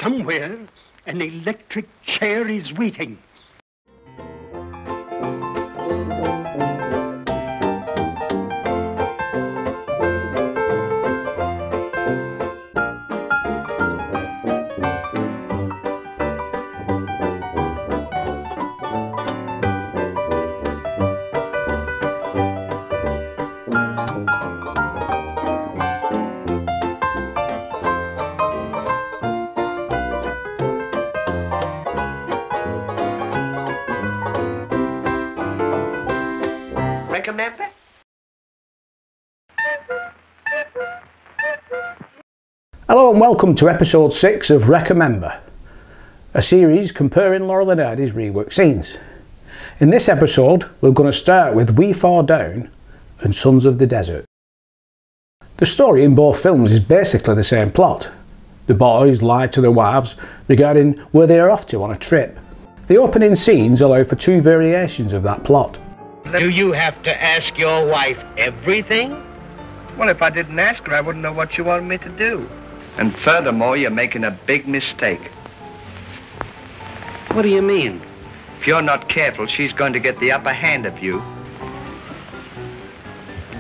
Somewhere, an electric chair is waiting. Recomember? Hello and welcome to episode 6 of Recomember, a series comparing Laurel Hardy's reworked scenes. In this episode we're going to start with We Faw Down and Sons of the Desert. The story in both films is basically the same plot. The boys lie to their wives regarding where they are off to on a trip. The opening scenes allow for two variations of that plot. Do you have to ask your wife everything? Well, if I didn't ask her, I wouldn't know what she wanted me to do. And furthermore, you're making a big mistake. What do you mean? If you're not careful, she's going to get the upper hand of you.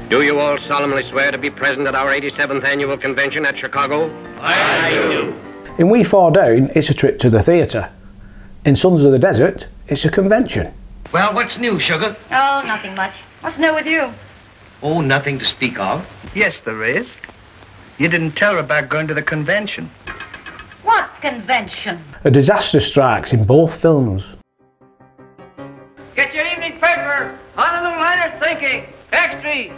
Do you all solemnly swear to be present at our 87th annual convention at Chicago? I do. In We Faw Down, it's a trip to the theatre. In Sons of the Desert, it's a convention. Well, what's new, Sugar? Oh, nothing much. What's new with you? Oh, nothing to speak of. Yes, there is. You didn't tell her about going to the convention. What convention? A disaster strikes in both films. Get your evening paper. Honolulu liner sinking. Extra.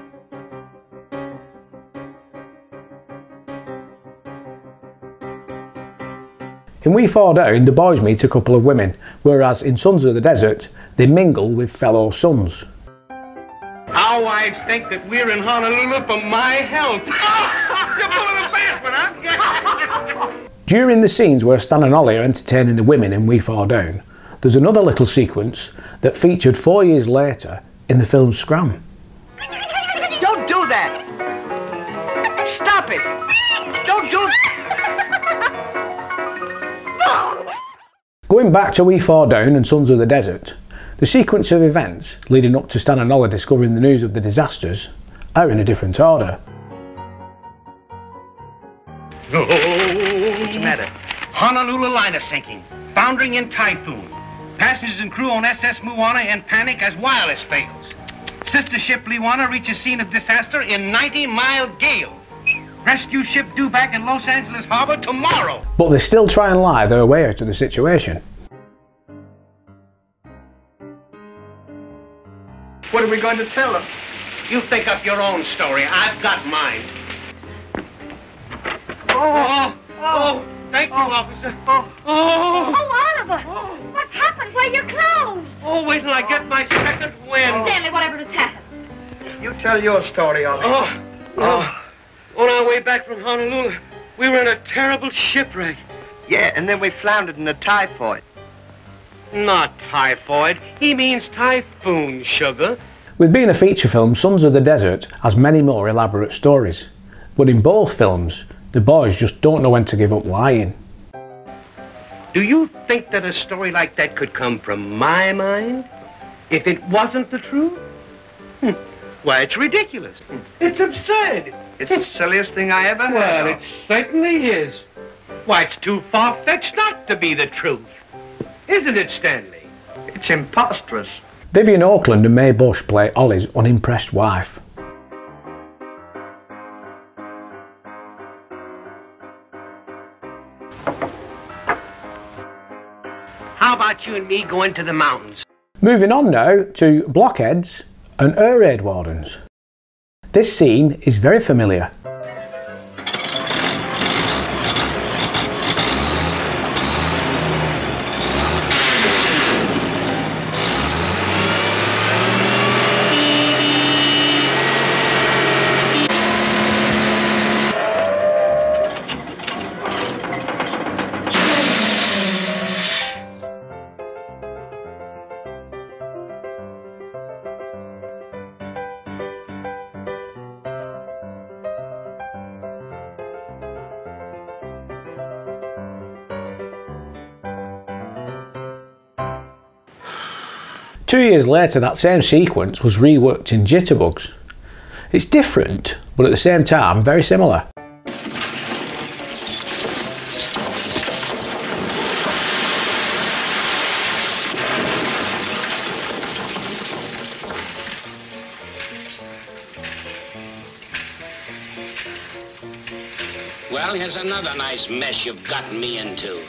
In We Faw Down, the boys meet a couple of women, whereas in Sons of the Desert, they mingle with fellow sons. Our wives think that we're in Honolulu for my health. You're pulling a fast one, huh? During the scenes where Stan and Ollie are entertaining the women in We Faw Down, there's another little sequence that featured 4 years later in the film Scram. Don't do that. Stop it. Don't do it. Going back to We Faw Down and Sons of the Desert, the sequence of events leading up to Stan and Ollie discovering the news of the disasters are in a different order. What's the matter? Honolulu liner sinking. Foundering in typhoon. Passengers and crew on SS Moana in panic as wireless fails. Sister ship Liwana reaches scene of disaster in 90-mile gale. Rescue ship due back in Los Angeles Harbor tomorrow. But they still try and lie their way out of the situation. What are we going to tell her? You think up your own story. I've got mine. Oh, thank you, officer. Oh, Oliver! What's happened? Where are your clothes? Oh, wait till I get my second wind. Stanley, whatever has happened. You tell your story, Ollie. On our way back from Honolulu, we were in a terrible shipwreck. Yeah, and then we floundered in a typhoid. Not typhoid. He means typhoon, Sugar. With being a feature film, Sons of the Desert has many more elaborate stories. But in both films, the boys just don't know when to give up lying. Do you think that a story like that could come from my mind if it wasn't the truth? Why, it's ridiculous. It's absurd. It's the silliest thing I ever heard. Well, it certainly is. Why, it's too far-fetched not to be the truth. Isn't it, Stanley? It's imposterous. Vivian Oakland and Mae Bush play Ollie's unimpressed wife. How about you and me going to the mountains? Moving on now to blockheads and air raid wardens. This scene is very familiar. 2 years later, that same sequence was reworked in Jitterbugs. It's different, but at the same time very similar. Well, here's another nice mess you've gotten me into.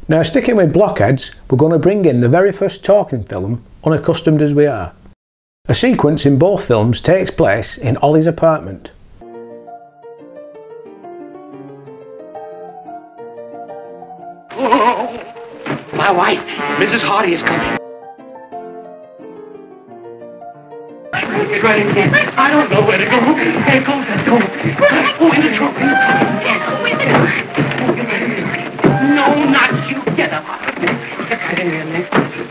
Now, sticking with blockheads, we're going to bring in the very first talking film, Unaccustomed as We Are. A sequence in both films takes place in Ollie's apartment. Oh, my wife, Mrs. Hardy, is coming. Get right in again. I don't know where to go. Hey, go, go. Oh, in the truck. No, not you. Get up. Get right in there, Nick.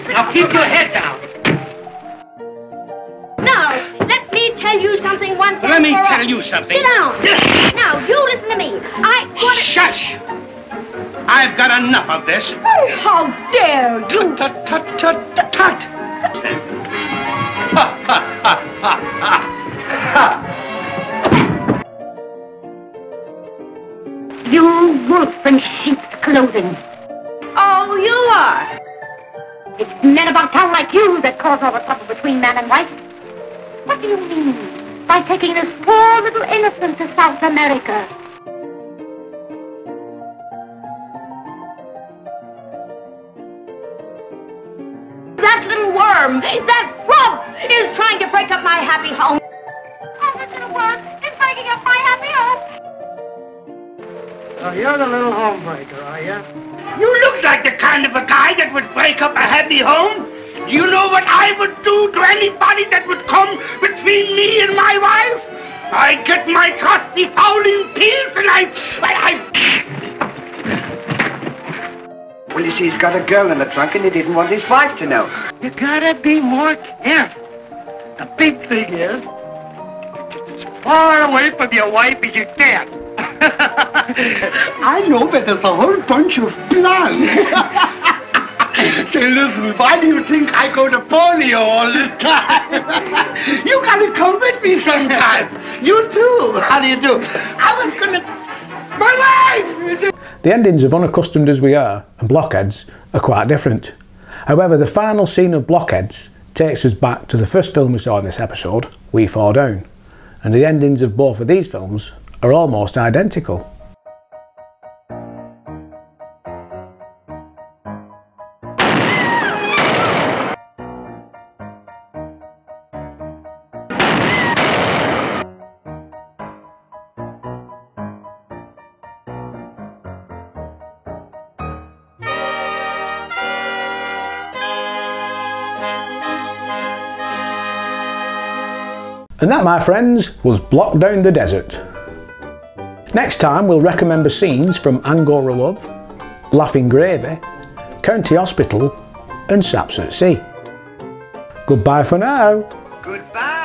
Now keep your head down. Now, let me tell you something once Let me tell you something. Sit down. Now, you listen to me. Shush! I've got enough of this. Oh, how dare you! Tut, tut, tut, tut, tut. Ha, ha, ha, ha, ha. You wolf in sheep's clothing. Oh, you are? It's men about town like you that cause all the trouble between man and wife. What do you mean by taking this poor little innocent to South America? That little worm, that frog, is trying to break up my happy home. Oh, that little worm is breaking up my happy home. Oh, you're the little homebreaker, are you? You look like the kind of a guy that would break up a happy home. Do you know what I would do to anybody that would come between me and my wife? I get my trusty fouling pills and I... Well, you see, he's got a girl in the trunk and he didn't want his wife to know. You gotta be more careful. The big thing is, just as far away from your wife as you can. I know that there's a whole bunch of plans. Say, listen, why do you think I go to polio all the time? You gotta come with me sometimes. You too. How do you do? I was gonna... My wife! The endings of Unaccustomed as We Are and Blockheads are quite different. However, the final scene of Blockheads takes us back to the first film we saw in this episode, We Faw Down, and the endings of both of these films are almost identical. And that, my friends, was Block Down the Desert. Next time we'll recommend scenes from Angora Love, Laughing Gravy, County Hospital and Saps at Sea. Goodbye for now. Goodbye.